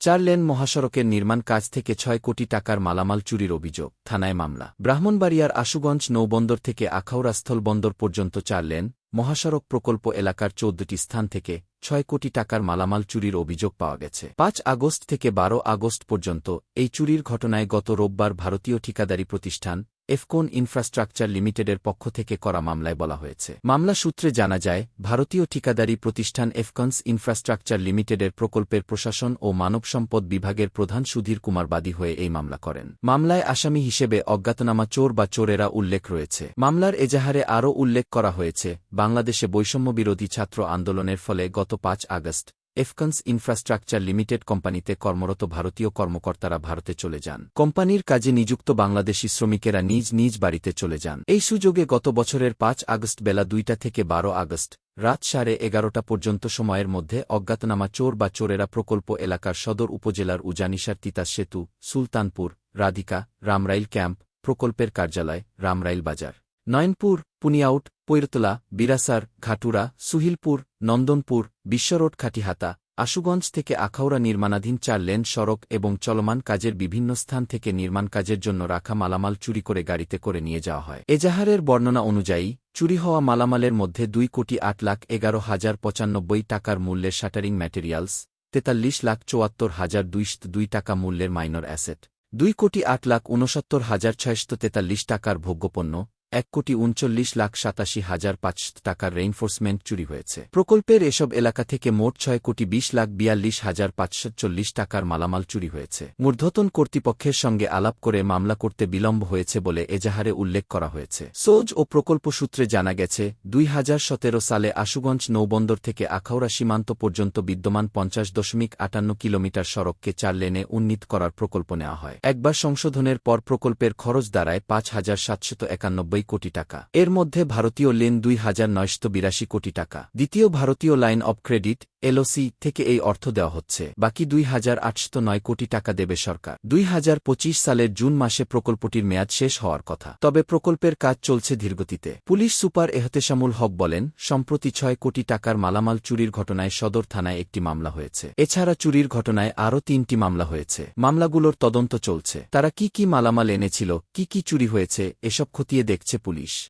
4 lane মহাসড়কের নির্মাণ কাজ থেকে 6 কোটি টাকার মালামাল চুরির অভিযোগ, থানায় মামলা। ব্রাহ্মণবাড়িয়ার আশুগঞ্জ নৌবন্দর থেকে আখাউড়া স্থলবন্দর পর্যন্ত 4 লেন মহাসড়ক প্রকল্প এলাকার 14টি স্থান থেকে 6 কোটি টাকার মালামাল চুরির অভিযোগ পাওয়া গেছে। 5 আগস্ট থেকে 12 আগস্ট পর্যন্ত এই চুরির ঘটনায় গত রোববার ভারতীয় ঠিকাদারি প্রতিষ্ঠান এফকন ইনফ্রাস্ট্রাকচার লিমিটেডের পক্ষ থেকে করা মামলায় বলা হয়েছে। মামলা সূত্রে জানা যায়, ভারতীয় ঠিকাদারি প্রতিষ্ঠান এফকনস ইনফ্রাস্ট্রাকচার লিমিটেডের প্রকল্পের প্রশাসন ও মানব সম্পদ বিভাগের প্রধান সুধীর কুমার বাদী হয়ে এই মামলা করেন। মামলায় আসামি হিসেবে অজ্ঞাতনামা চোর বা চোরেরা উল্লেখ রয়েছে। মামলার এজাহারে আরও উল্লেখ করা হয়েছে, বাংলাদেশে বৈষম্যবিরোধী ছাত্র আন্দোলনের ফলে গত 5 আগস্ট এফকনস ইনফ্রাস্ট্রাকচার লিমিটেড কোম্পানিতে কর্মরত ভারতীয় কর্মকর্তারা ভারতে চলে যান। কোম্পানির কাজে নিযুক্ত বাংলাদেশি শ্রমিকেরা নিজ নিজ বাড়িতে চলে যান। এই সুযোগে গত বছরের 5 আগস্ট বেলা 2টা থেকে 12 আগস্ট রাত 11:30 পর্যন্ত সময়ের মধ্যে অজ্ঞাতনামা চোর বা চোরেরা প্রকল্প এলাকার সদর উপজেলার উজানিসার তিতাস সেতু, সুলতানপুর, রাধিকা, রামরাইল ক্যাম্প, প্রকল্পের কার্যালয়, রামরাইল বাজার, নয়নপুর, পুনিয়াউট, পৈরতলা, বিরাসার, ঘাটুরা, সুহিলপুর, নন্দনপুর, বিশ্বরোড, খাটিহাতা, আশুগঞ্জ থেকে আখাউড়া নির্মাণাধীন 4 লেন সড়ক এবং চলমান কাজের বিভিন্ন স্থান থেকে নির্মাণ কাজের জন্য রাখা মালামাল চুরি করে গাড়িতে করে নিয়ে যাওয়া হয়। এজাহারের বর্ণনা অনুযায়ী, চুরি হওয়া মালামালের মধ্যে 2,08,11,095 টাকার মূল্যের শাটারিং ম্যাটেরিয়ালস, 43,74,202 টাকা মূল্যের মাইনর অ্যাসেট, 2,08,69,643 টাকার ভোগ্যপণ্য, 1,39,87,500 টাকার রেইনফোর্সমেন্ট চুরি হয়েছে। প্রকল্পের এসব এলাকা থেকে মোট 6,20,42,540 টাকার মালামাল চুরি হয়েছে। ঊর্ধ্বতন কর্তৃপক্ষের সঙ্গে আলাপ করে মামলা করতে বিলম্ব হয়েছে বলে এজাহারে উল্লেখ করা হয়েছে। সোজ ও প্রকল্প সূত্রে জানা গেছে, 2017 সালে আশুগঞ্জ নৌবন্দর থেকে আখাউড়া সীমান্ত পর্যন্ত বিদ্যমান 50.58 কিলোমিটার সড়ককে 4 লেনে উন্নীত করার প্রকল্প নেওয়া হয়। একবার সংশোধনের পর প্রকল্পের খরচ দাঁড়ায় 5,791 কোটি টাকা। এর মধ্যে ভারতীয় লেন 2,982 কোটি টাকা। দ্বিতীয় ভারতীয় লাইন অব ক্রেডিট এলওসি থেকে এই অর্থ দেওয়া হচ্ছে। বাকি 2,809 কোটি টাকা দেবে সরকার। 2025 সালের জুন মাসে প্রকল্পটির মেয়াদ শেষ হওয়ার কথা। তবে প্রকল্পের কাজ চলছে ধীরগতিতে। পুলিশ সুপার এহতেশামুল হক বলেন, সম্প্রতি 6 কোটি টাকার মালামাল চুরির ঘটনায় সদর থানায় একটি মামলা হয়েছে। এছাড়া চুরির ঘটনায় আরও 3টি মামলা হয়েছে। মামলাগুলোর তদন্ত চলছে। তারা কি কি মালামাল এনেছিল, কি কি চুরি হয়েছে, এসব খতিয়ে দেখছে পুলিশ।